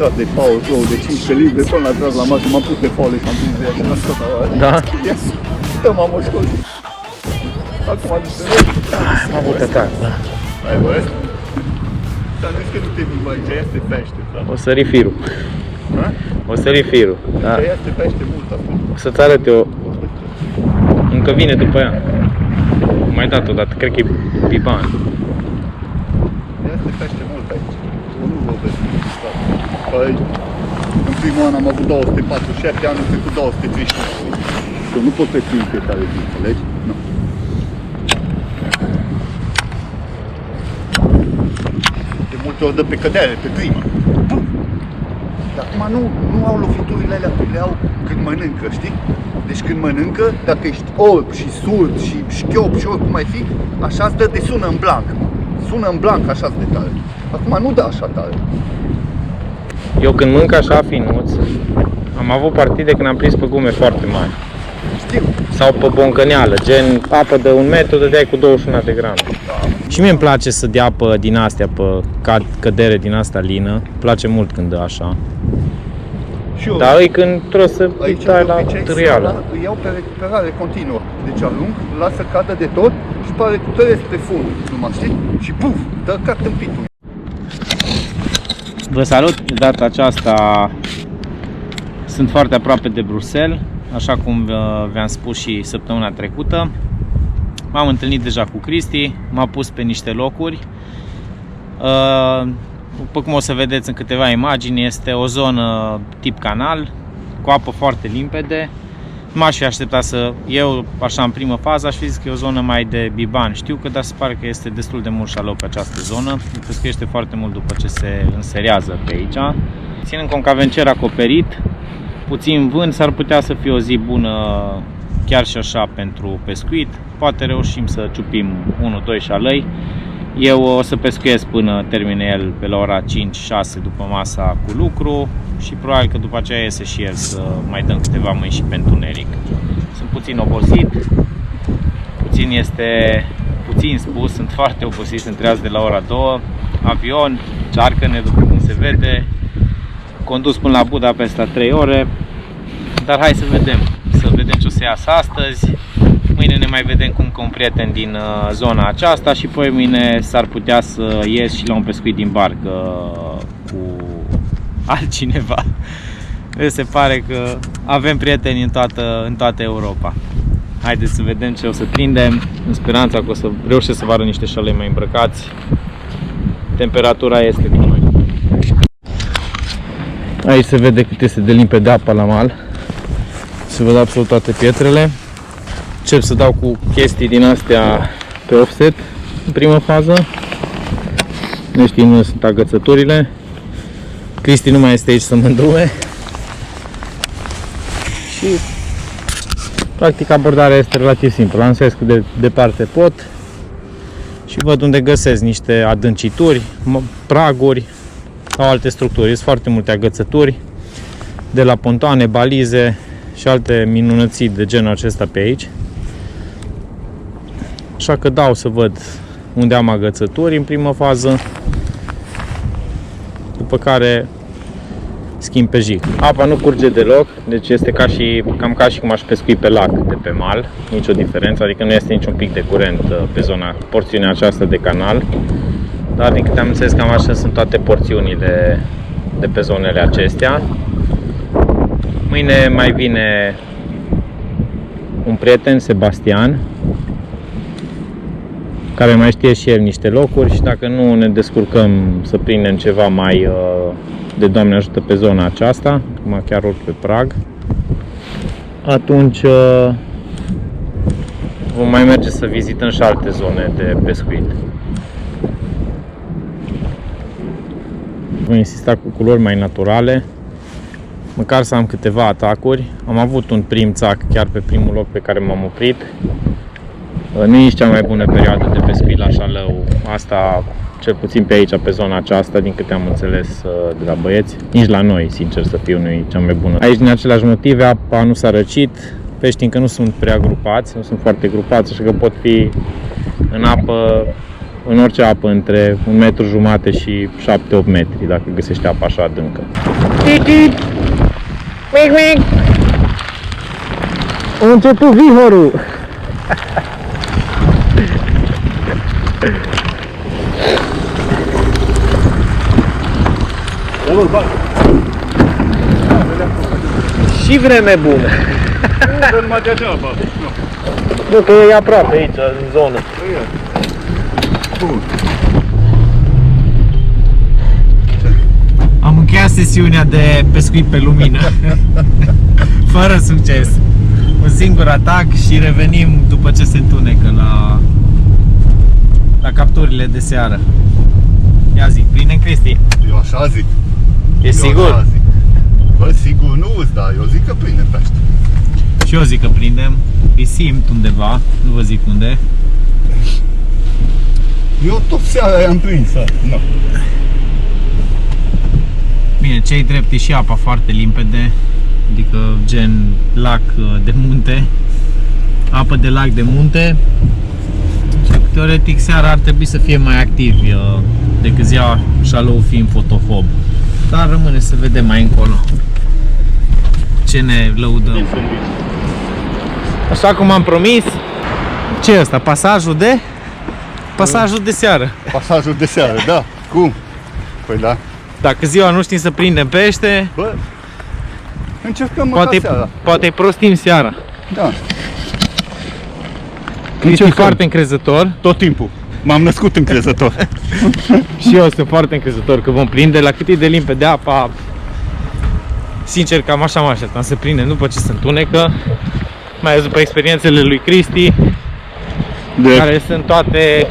tras de power flow de 15 livre până la tras la masă, m-am pus pe faule și am prins de ea și l-am scos la oare. Da? Yes! Dă, m-am moșcos. Acum am zis, am avut atac, da. hai bă, ți-am zis că nu te vii aici, aia este pește, frate. O sări firul. O sări firul, da. Aia este pește mult acum. O să-ți arăt eu. Încă vine după ea. Am mai dat odată, cred că e biban. Aia este pește mult aici. Eu nu vorbesc. Păi, în primul an am avut 247, anul trecut 230. Eu nu pot trece în fiecare zi, înțelegi? Nu. De multe ori dă pe cădere, pe prima. Dar acum nu au loviturile alea, le au când mănâncă, știi? Deci când mănâncă, dacă ești orb și surd și șchiop și oricum mai fi, așa îți dă de sună în blanc. Sună în blanc așa de tare. Acum nu dă așa tare. Eu când mânc așa finuț, am avut partide când am prins pe gume foarte mari. Știu. Sau pe boncăneală, gen apă de 1 metru, dădeai cu 21 de grame. Și mie îmi place să dea apă din astea, pe cădere din asta lină. Îmi place mult când dă așa. Dar e când trebuie să îi dai la târâială. Îi iau pe recuperare continuă. Deci arunc, lasă cadă de tot și pe recuperez pe fund. Numai știi? Și puf, dă ca tâmpitul. Vă salut! De data aceasta sunt foarte aproape de Bruxelles, așa cum v-am spus și săptămâna trecută. M-am întâlnit deja cu Cristi, m-a pus pe niște locuri. După cum o să vedeți în câteva imagini, este o zonă tip canal, cu apă foarte limpede. M-aș fi așteptat să, eu așa în primă fază, aș fi zis că e o zonă mai de biban. Știu că, dar se pare că este destul de mult șalou pe această zonă. Pescuiește foarte mult după ce se înserează pe aici. Ținând cont că avem cer acoperit, puțin vânt, s-ar putea să fie o zi bună chiar și așa pentru pescuit. Poate reușim să ciupim 1-2 șalăi. Eu o să pescuiesc până termine el pe la ora 5-6 după masa cu lucru și probabil că după aceea iese și el să mai dăm câteva mâini și pe întuneric. Sunt puțin obosit, puțin spus, sunt foarte obosit, sunt treaz de la ora 2, avion, cearcă-ne după cum se vede, condus până la Budapesta 3 ore, dar hai să vedem ce o să iasă astăzi. Mâine ne mai vedem cu un prieten din zona aceasta și poi mâine s-ar putea să ies și la un pescuit din barcă cu altcineva. Se pare că avem prieteni în toată Europa. Haideți să vedem ce o să prindem, în speranța că o să reușesc să vă arăt niște șalei mai îmbrăcați. Temperatura este cu noi. Aici se vede cât este de limpede apa la mal. Se văd absolut toate pietrele. Încep să dau cu chestii din astea pe offset în primă fază. Ne știm unde sunt agățăturile. Cristi nu mai este aici să mă îndrume. Și practic abordarea este relativ simplă. Lansez cât de departe pot și văd unde găsesc niște adâncituri, praguri sau alte structuri. Sunt foarte multe agățături de la pontoane, balize și alte minunății de genul acesta pe aici. Așa că dau să văd unde am agățături în primă fază, după care schimb pe jig. Apa nu curge deloc, deci este cam ca și cum aș pescui pe lac de pe mal, nicio diferență, adică nu este niciun pic de curent pe porțiunea aceasta de canal, dar din câte am înțeles cam așa sunt toate porțiunile de pe zonele acestea. Mâine mai vine un prieten, Sebastian, care mai știe și el niște locuri și dacă nu ne descurcăm să prindem ceva mai de Doamne ajută pe zona aceasta, acum chiar urc pe prag, atunci vom mai merge să vizităm și alte zone de pescuit. Voi insista cu culori mai naturale, măcar să am câteva atacuri. Am avut un prim țac chiar pe primul loc pe care m-am oprit. Nu e cea mai bună perioadă de pescuit la șalău, asta cel puțin pe aici, pe zona aceasta, din câte am înțeles de la băieți. Nici la noi, sincer să fiu, nu e cea mai bună. Aici, din aceleași motive, apa nu s-a răcit, peștii încă nu sunt prea grupați, nu sunt foarte grupați, așa că pot fi în apă în orice apă între 1,5 m și 7-8 metri, dacă găsești apa așa adâncă. Mic, mic! A început vihorul! Și vreme bună! Nu numai degeaba. Nu, că e aproape aici, în zonă. Bun. Am încheiat sesiunea de pescuit pe lumină. Fără succes. Un singur atac și revenim după ce se întunecă la capturile de seară. Ia zi, prinde Cristi. Eu așa zic. E Eu sigur? așa zic. Bă, sigur nu-ți, dar eu zic că prinde pește. Și eu zic că prindem. Îi simt undeva, nu vă zic unde. Eu tot seara i-am prins. Nu. Bine, cei drept e și apa foarte limpede. Adică gen lac de munte. Apă de lac de munte. Și teoretic seara ar trebui să fie mai activi decât ziua, șalou fiind fotofob. Dar rămâne să vedem mai încolo ce ne lăudăm. Așa cum am promis. Ce e ăsta? Pasajul de? Pasajul de seară. Pasajul de seară, da. Cum? Păi da. Dacă ziua nu știm să prindem pește, Bă, încercăm măcar seara. poate prostim seara. Da. Cristi e foarte încrezător. Tot timpul. M-am născut încrezător. Și eu sunt foarte încrezător că vom prinde. La cât e de limpede apa, sincer cam așa mă așteptam să prindem după ce se întunecă. Mai ales după experiențele lui Cristi, care sunt toate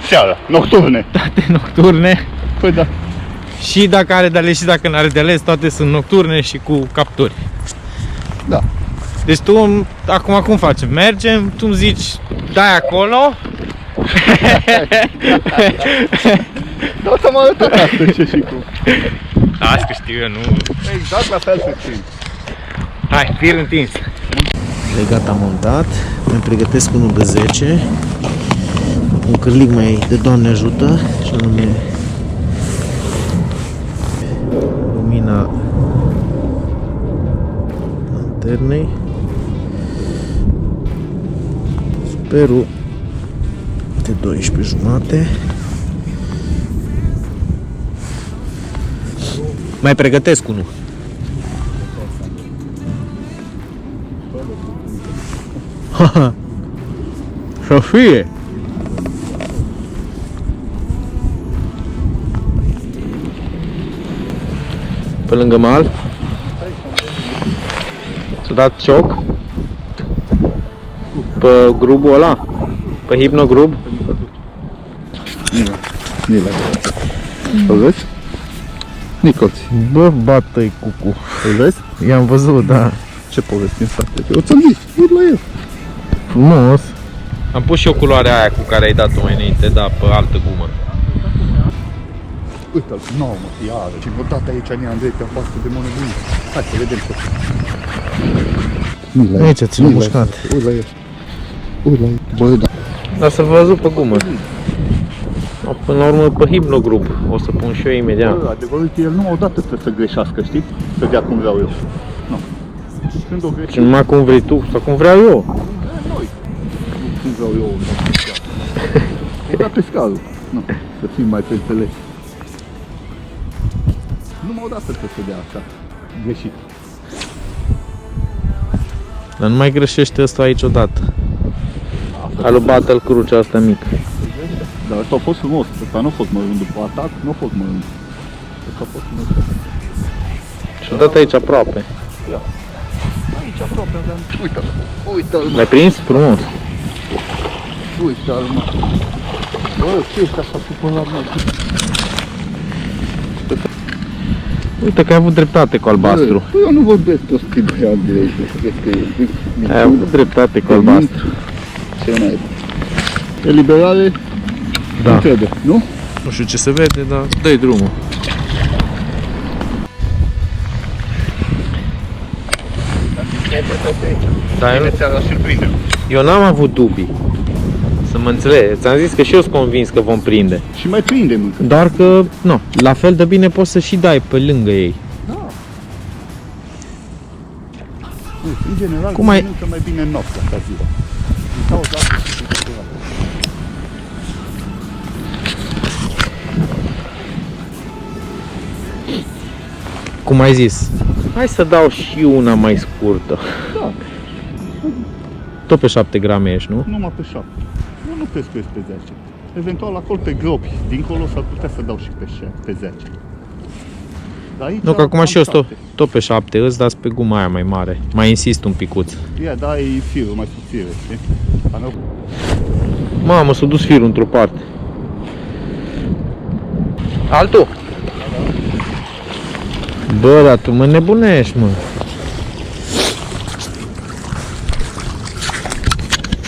Seara, nocturne. nocturne. Păi da. Și dacă are de ales și dacă nu are de ales, toate sunt nocturne și cu capturi. Da. Deci tu, acum cum facem? Mergem, tu îmi zici, dai acolo. Da, să-mi arătat astăzi ce și cum. Asta știu eu, nu. Exact la fel să știm. Hai, fir întins. Legat am montat, îmi pregătesc unul de 10, un cârlig mai de Doamne ajută, și anume lumina lanternei, superul de 12,5. Mai pregătesc unul. Să fie! Pe lângă mal. S-a dat cioc pe grubul ăla, pe hipnogrub. Nila. Îl vezi? Nicoți. Bă, bată-i cucu. Îl vezi? I-am văzut, da. Ce povesti în spate? Eu ți-am zis, uit la el. Frumos. Am pus și o culoare aia cu care ai dat-o mai înainte, da, pe altă gumă. Uite-l, nouă mă, iară. Și odată aici, Ania Andrei, pe pastă de mână bună. Hai să vedem tot. Nu-i la el. Aici ți-l-am mușcat. Uit la el. Uit la el. Bă, da. Dar să vă văzut pe gumă. Până la urmă pe hipnogrub. O să pun și eu imediat. Bă, adevărul că el nu odată trebuie să greșească, știi? Să dea cum vreau eu. Nu. Când o Și greșești, numai cum vrei tu sau cum vreau eu. noi. Nu cum vreau eu. O da pescarul. Nu, să fim mai pe înțeles. Numai odată trebuie să dea așa. Greșit. Dar nu mai greșește ăsta aici odată. A lui Battle crucea asta mică. Dar ăsta a fost frumos. Ăsta nu a fost mărunt după atac, nu a fost mărunt. Ăsta a fost frumos. Și odată aici aproape. Aici aproape aveam. Uite-l, uite-l, mă. L-ai prins? Frumos. Uite-l, mă. Bă, ce ești așa supărat, mă? Uite că ai avut dreptate cu albastru. Bă, eu nu vorbesc tot scribea Andrei, crezi că e... Ai avut dreptate cu albastru. Ce n-ai? Eliberare? Da. Nu trebuie, nu? Nu știu ce se vede, dar dă-i drumul. Da, Bine seara și-l prindem. eu n-am avut dubii. să mă înțelegi. Ți-am zis că și eu sunt convins că vom prinde. Și mai prindem încă. Doar că, nu, la fel de bine poți să și dai pe lângă ei. Da. În general, Cum ai- mănâncă mai bine noaptea ca ziua. Din cauza asta și cu ceva. Cum ai zis, hai să dau și una mai scurtă. Da, Tot pe 7 grame ești, nu? numai pe 7. Eu nu pescuiesc pe 10. Eventual acolo pe gropi, dincolo s-ar putea să dau și pe 10. Dar aici Nu, că acum am și eu sunt 7. tot pe 7, îți dați pe guma aia mai mare. Mai insist un picuț. Ia, da, e firul mai subțire, știi? A nu- Mamă, s-a dus firul într-o parte. Altul? Bă, dar tu mă nebunești, mă.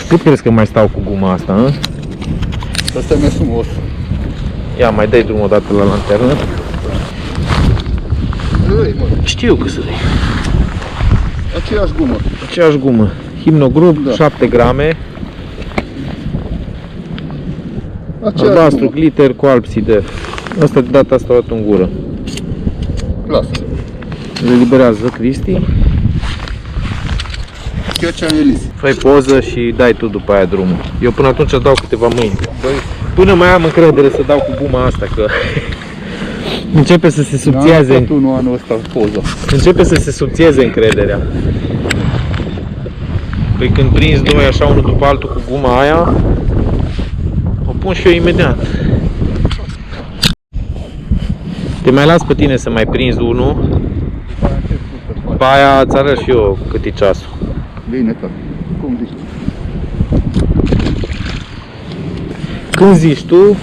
Cât crezi că mai stau cu guma asta, hă? Asta e mai frumos. Ia, mai dai drumul o dată la lanternă. Ei, mă, Știu că să dai. aceeași gumă. Aceeași gumă. Himnogrup, Da. 7 grame. Aceeași Albastru, gumă. glitter cu alb sider. Asta de data asta o dat în gură. Lasă. Le liberează Cristi. Chiar ce am Elis. Fai poză și dai tu după aia drumul. Eu până atunci dau câteva mâini. Băi, Până mai am încredere să dau cu guma asta, că începe să se subțieze, n-am tot unul anul ăsta poza. începe să se subțieze încrederea. Păi când prinzi doi așa unul după altul cu guma aia, o pun și eu imediat. Te mai las pe tine să mai prinzi unul, după aia îți arăt și eu cât e ceasul. Bine, tot. Cum zici? Când zici tu,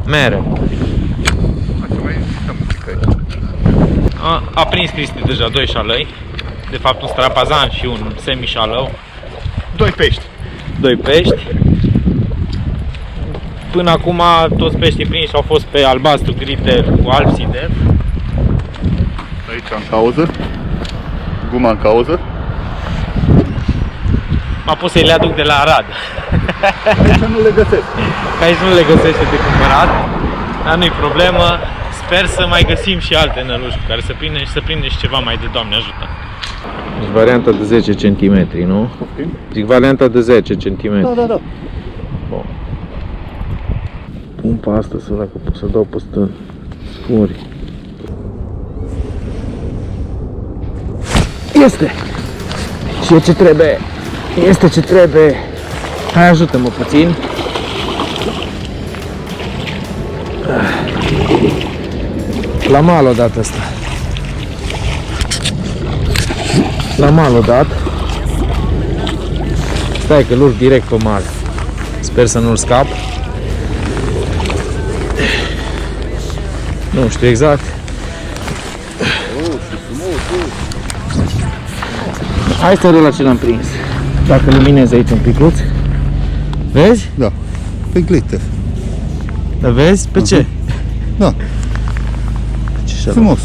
mere. Hai să mai insistăm un pic aici. A prins Cristi deja 2 șalăi, de fapt un strapazan și un semi-șalău, 2 pești. 2 pești. Până acum toți peștii prinși au fost pe albastru, glitter cu alb sider. Aici în cauză. Guma în cauză. M-a pus să-i le aduc de la Arad, Aici nu le găsesc. că aici nu le găsește de cumpărat, dar nu-i problemă. Sper să mai găsim și alte năluși cu care să prindem și să prindem și ceva mai de Doamne ajută. Deci varianta de 10 cm, nu? Poftim? Zic varianta de 10 cm. Da, da. Pun pe asta să dacă pot să dau peste scuri. Este! Și e ce trebuie! Este ce trebuie! Hai, ajută-mă puțin! La mal o dat asta. La mal o dat. Stai că l-urc direct pe mal. Sper să nu-l scap. Nu știu exact. Hai să la ce l-am prins. Dacă luminez aici un picuț. Vezi? Da. Pe glitter. Da, vezi? Pe ce? Da. Ce șară. Frumos.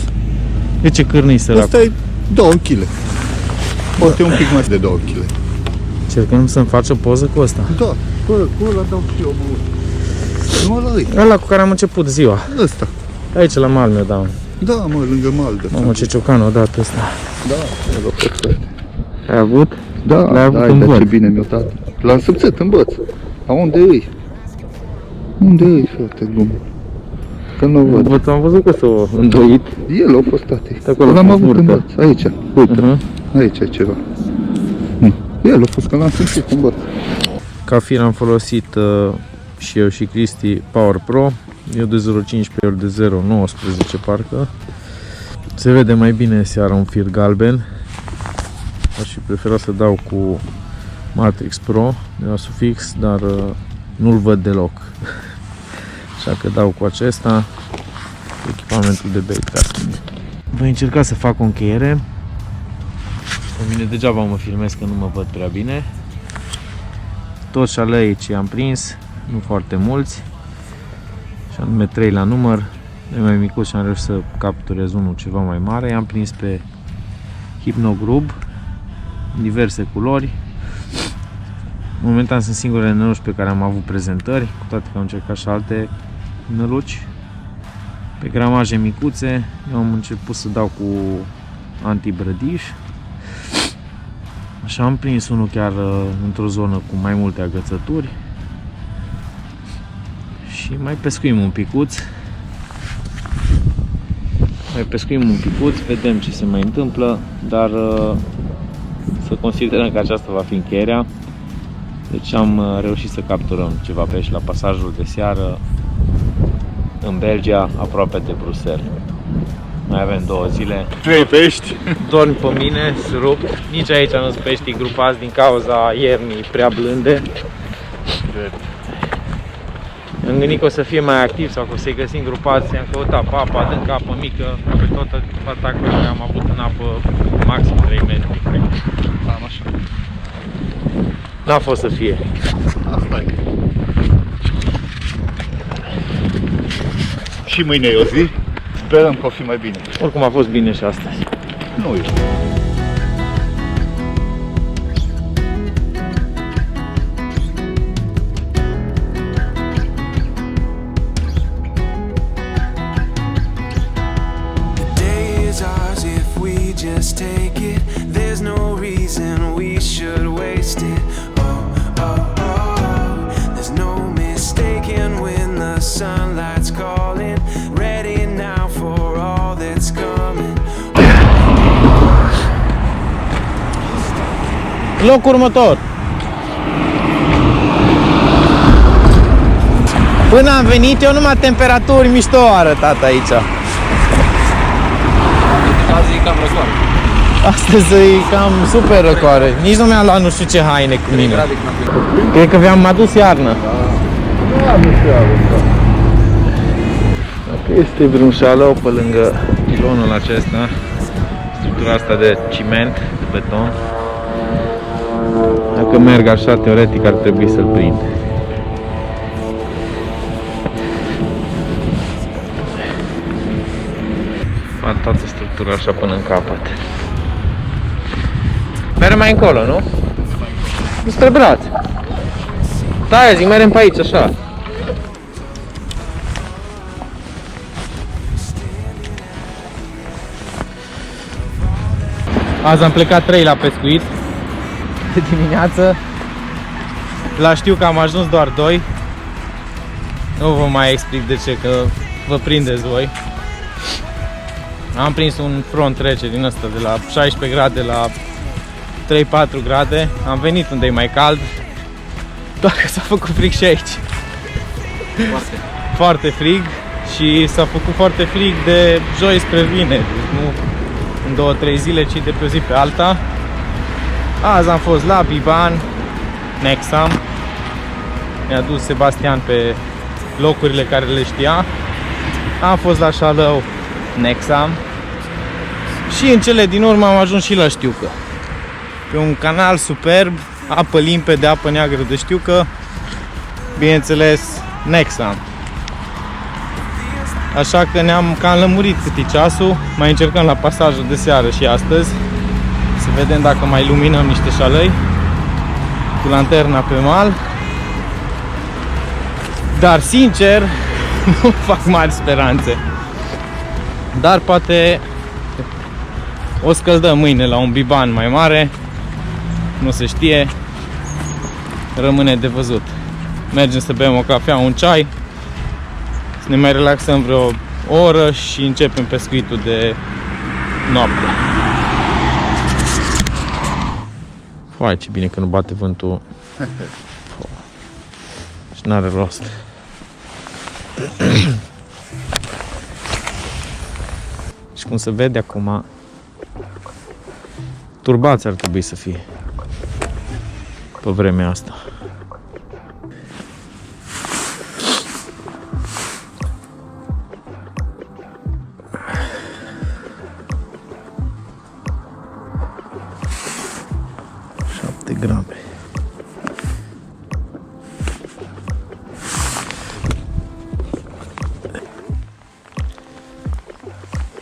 De ce cârnii sărac? Asta e 2 kg. Poate un pic mai de 2 kg. Încercăm să-mi faci o poză cu ăsta. Da. Bă, cu ăla dau și eu, mă. Nu ăla e. Ăla cu care am început ziua. Ăsta. Aici la mal mi-o dau. Da, mă, lângă mal de Mamă, ce ciocan o dat ăsta. Da, ăla a fost ăsta. Ai avut? Da, L-ai avut în dar băț. ce bine mi-o dat. L-am subțit în băț. Dar unde îi? Unde îi, frate, glumă? Că nu o văd. Am văzut că s-a îndoit. El a fost, tate. Acolo, L-am în avut în burtă. băț. Aici, uite. Uh-huh. Aici e ceva. El a fost, că l-am simțit în băț. Ca fir am folosit și eu și Cristi Power Pro. Eu de 0,15 ori de 0,19 parcă. Se vede mai bine seara un fir galben. Aș fi preferat să dau cu Matrix Pro de la Sufix, dar nu-l văd deloc. Așa că dau cu acesta, cu echipamentul de bait casting. Voi încerca să fac o încheiere. Pe mine degeaba mă filmez că nu mă văd prea bine. Toți șalei ce am prins, nu foarte mulți, și anume 3 la număr, de mai micuț și am reușit să capturez unul ceva mai mare. I-am prins pe Hypnogrub, diverse culori. Momentan sunt singurele năluci pe care am avut prezentări, cu toate că am încercat și alte năluci pe gramaje micuțe. Eu am început să dau cu antibrădiș. Așa am prins unul chiar într-o zonă cu mai multe agățături. Și mai pescuim un picuț. Vedem ce se mai întâmplă, dar să considerăm că aceasta va fi încheierea. Deci am reușit să capturăm ceva pești la pasajul de seară în Belgia, aproape de Bruxelles. Mai avem 2 zile. 3 pești. Dormi pe mine, rup. Nici aici nu sunt pești grupați din cauza iernii prea blânde. Am gândit că o să fie mai activ sau că o să-i găsim grupați. Am căutat pe apă adâncă, apă mică, pe tot atacul care am avut în apă maxim 3 metri. Cam așa. N-a fost să fie. Asta e. Și mâine e o zi. Sperăm că o fi mai bine. Oricum a fost bine și astăzi. Nu e. Just take it, there's no reason we should waste it. Oh, oh, oh, there's no mistaking when the sunlight's calling. Ready now for all that's coming. Locul următor. Până am venit eu numai temperaturi mișto au arătat aici. Azi e cam răcoare. Astăzi e cam super răcoare. Nici nu mi-am luat nu știu ce haine cu mine. Cred că v-am adus iarnă. Dacă este vreun șalău pe lângă pilonul acesta, structura asta de ciment, de beton, dacă merg așa, teoretic ar trebui să-l prind. Fac toată structura așa până în capăt. Mergem mai încolo, nu? Spre braț. Da, zic, mergem pe aici, așa. Azi am plecat 3 la pescuit de dimineață. La știu că am ajuns doar 2. Nu vă mai explic de ce, că vă prindeți voi. Am prins un front rece din ăsta de la 16 grade la 3-4 grade. Am venit unde e mai cald. Doar că s-a făcut frig și aici. Foarte frig. Și s-a făcut foarte frig de joi spre vineri. Nu în 2-3 zile, ci de pe o zi pe alta. Azi am fost la Biban, Nexam. Mi-a dus Sebastian pe locurile care le știa. Am fost la Șalău, Nexam. Și în cele din urmă am ajuns și la Știucă. Pe un canal superb, apă limpede, apă neagră de Știucă. Bineînțeles, Nexam. Așa că ne-am cam lămurit cât e ceasul. Mai încercăm la pasajul de seară și astăzi. Să vedem dacă mai luminăm niște șalăi cu lanterna pe mal. Dar sincer, nu fac mari speranțe. Dar poate o scăldăm mâine la un biban mai mare. Nu se știe. Rămâne de văzut. Mergem să bem o cafea, un ceai, să ne mai relaxăm vreo oră și începem pescuitul de noapte. Hai, ce bine că nu bate vântul. Și n-are rost. Și cum se vede acum, turbați ar trebui să fie pe vremea asta. Grame.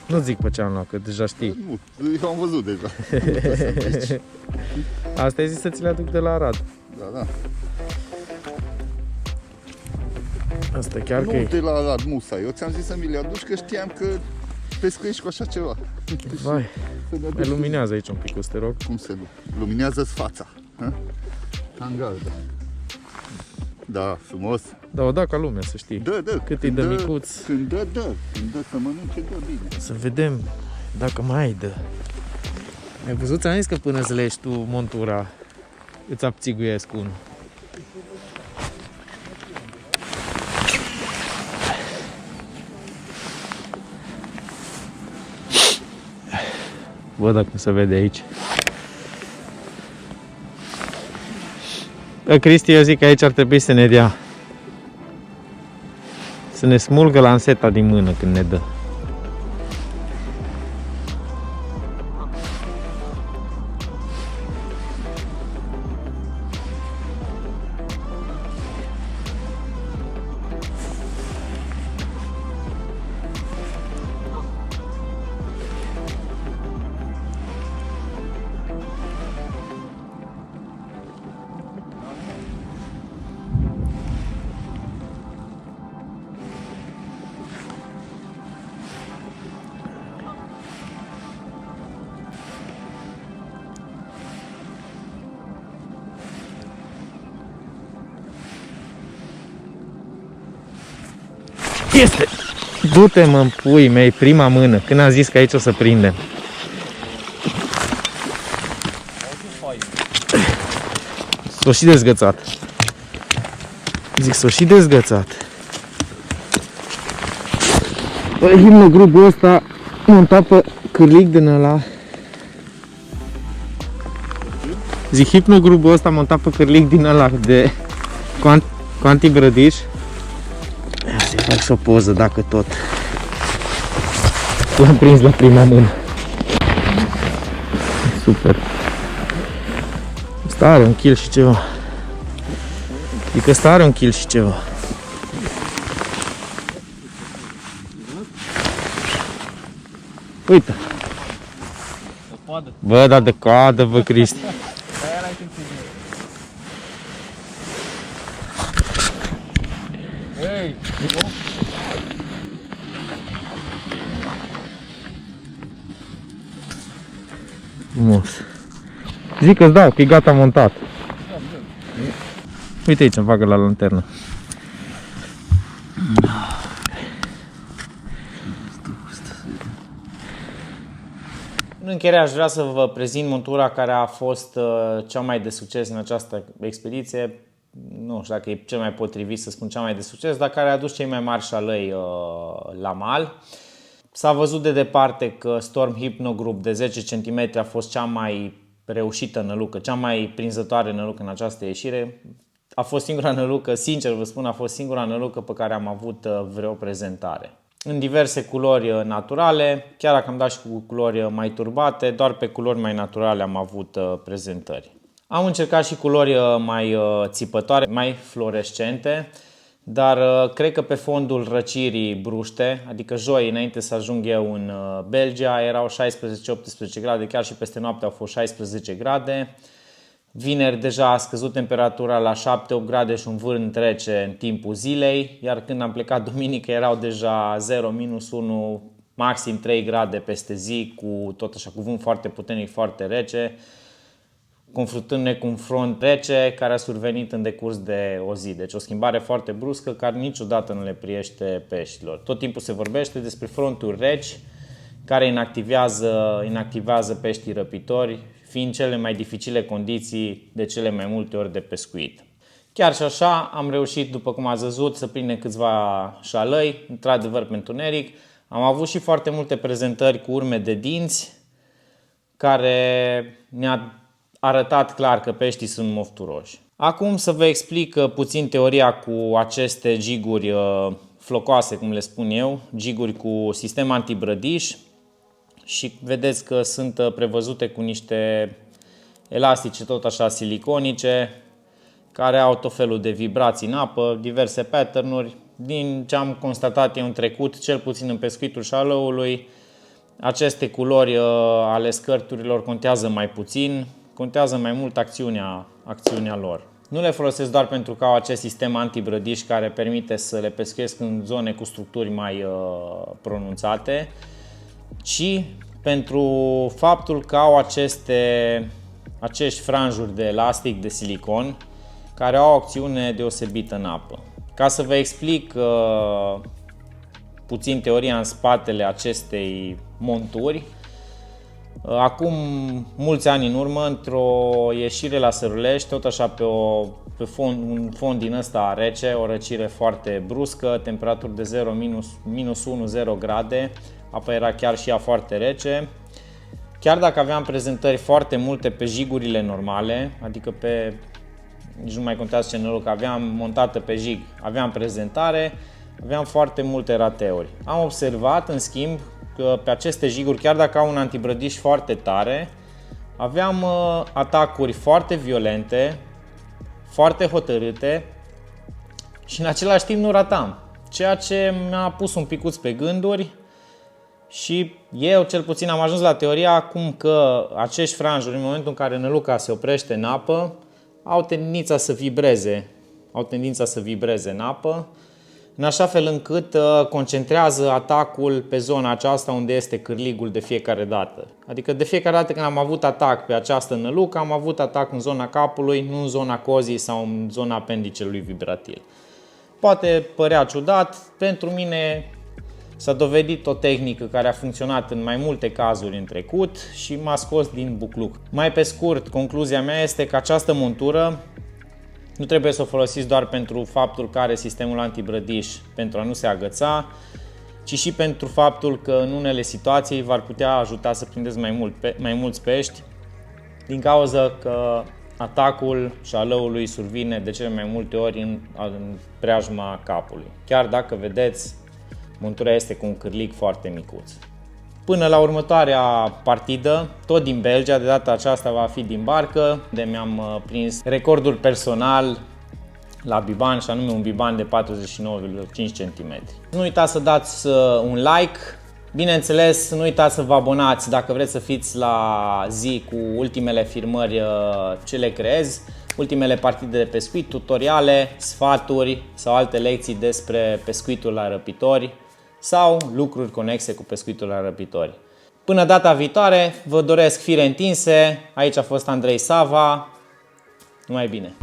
Nu zic pe ce am luat, că deja știi. Nu, eu am văzut deja. Asta ai zis să ți le aduc de la Arad. Da. Asta chiar Nu că e... de la Arad Musa. Eu ți-am zis să mi le aduci că știam că pescuiești cu așa ceva. Vai, Să ne aduci mai luminează aici un pic, te rog. cum se luminează-ți fața. Hangardă. Da, frumos. Da, o da ca lumea, să știi. Da. Cât îi dă micuț. Când dă. Când dă să mănânce, dă bine. Să vedem dacă mai dă. Ai văzut? Ți-am zis că până îți legi tu montura, îți abțiguiesc unul. Văd dacă se vede aici. Cristi, eu zic că aici ar trebui să ne dea. Să ne smulgă lanseta din mână când ne dă. Este! Du-te, mă, în pui mei, prima mână, când am zis că aici o să prindem. S-o și dezgățat. Zic, s-o și dezgățat. Păi, himnogrupul ăsta montat pe cârlic din ăla. Zic, hipnogrupul ăsta montat pe cârlic din ăla de cu antibrădiș. Să-i fac și o poză, dacă tot. L-am prins la prima mână. Super. Ăsta are un kil și ceva. Adică ăsta are un kil și ceva. Uite. Bă, dar de coadă, bă, Cristi. Frumos. Zic că-ți dau, că e gata montat. Uite aici, îmi facă la lanternă. În încheiere aș vrea să vă prezint montura care a fost cea mai de succes în această expediție. Nu știu dacă e cel mai potrivit să spun cea mai de succes, dar care a adus cei mai mari șalăi la mal. S-a văzut de departe că Storm Hypno Group de 10 cm a fost cea mai reușită nălucă, cea mai prinzătoare nălucă în această ieșire. A fost singura nălucă, sincer vă spun, a fost singura nălucă pe care am avut vreo prezentare. În diverse culori naturale, chiar dacă am dat și cu culori mai turbate, doar pe culori mai naturale am avut prezentări. Am încercat și culori mai țipătoare, mai fluorescente, dar cred că pe fondul răcirii bruște, adică joi înainte să ajung eu în Belgia, erau 16-18 grade, chiar și peste noapte au fost 16 grade. Vineri deja a scăzut temperatura la 7-8 grade și un vânt rece în timpul zilei, iar când am plecat duminică erau deja 0, -1, maxim 3 grade peste zi, cu tot așa, cu vânt foarte puternic, foarte rece, confruntându-ne cu un front rece care a survenit în decurs de o zi. Deci o schimbare foarte bruscă care niciodată nu le priește peștilor. Tot timpul se vorbește despre fronturi reci care inactivează peștii răpitori, fiind cele mai dificile condiții de cele mai multe ori de pescuit. Chiar și așa am reușit, după cum ați văzut, să prindem câțiva șalăi, într-adevăr pe întuneric. Am avut și foarte multe prezentări cu urme de dinți, care ne-a arătat clar că peștii sunt mofturoși. Acum să vă explic puțin teoria cu aceste jiguri flocoase, cum le spun eu, jiguri cu sistem antibrădiș, și vedeți că sunt prevăzute cu niște elastice tot așa siliconice, care au tot felul de vibrații în apă, diverse pattern-uri. Din ce am constatat eu în trecut, cel puțin în pescuitul șalăului, aceste culori ale scărturilor contează mai puțin, contează mai mult acțiunea lor. Nu le folosesc doar pentru că au acest sistem antibrădiș care permite să le pescuiesc în zone cu structuri mai pronunțate, ci pentru faptul că au acești franjuri de elastic de silicon care au o acțiune deosebită în apă. Ca să vă explic puțin teoria în spatele acestei monturi, acum mulți ani în urmă, într-o ieșire la Sărulești, tot așa pe un fond din ăsta rece, o răcire foarte bruscă, temperaturi de 0, minus 1-0 grade, apa era chiar și ea foarte rece. Chiar dacă aveam prezentări foarte multe pe jigurile normale, adică nici nu mai contează ce noroc, aveam montată pe jig, aveam prezentare, aveam foarte multe rateuri. Am observat, în schimb, că pe aceste jiguri, chiar dacă au un antibrădiș foarte tare, aveam atacuri foarte violente, foarte hotărâte și în același timp nu ratam. Ceea ce mi-a pus un picuț pe gânduri și eu cel puțin am ajuns la teoria acum că acești franjuri, în momentul în care năluca se oprește în apă, au tendința să vibreze în apă, în așa fel încât concentrează atacul pe zona aceasta unde este cârligul de fiecare dată. Adică de fiecare dată când am avut atac pe această nălucă, am avut atac în zona capului, nu în zona cozii sau în zona apendicelui vibratil. Poate părea ciudat, pentru mine s-a dovedit o tehnică care a funcționat în mai multe cazuri în trecut și m-a scos din bucluc. Mai pe scurt, concluzia mea este că această montură nu trebuie să o folosiți doar pentru faptul că are sistemul antibrădiș pentru a nu se agăța, ci și pentru faptul că în unele situații v-ar putea ajuta să prindeți mai mulți pești, din cauza că atacul șalăului survine de cele mai multe ori în preajma capului. Chiar dacă vedeți, montura este cu un cârlig foarte micuț. Până la următoarea partidă, tot din Belgia, de data aceasta va fi din barcă, de mi-am prins recordul personal la biban, și anume un biban de 49,5 cm. Nu uitați să dați un like, bineînțeles nu uitați să vă abonați dacă vreți să fiți la zi cu ultimele filmări ce le creez, ultimele partide de pescuit, tutoriale, sfaturi sau alte lecții despre pescuitul la răpitori sau lucruri conexe cu pescuitul la răpitori. Până data viitoare, vă doresc fire întinse. Aici a fost Andrei Sava. Numai bine!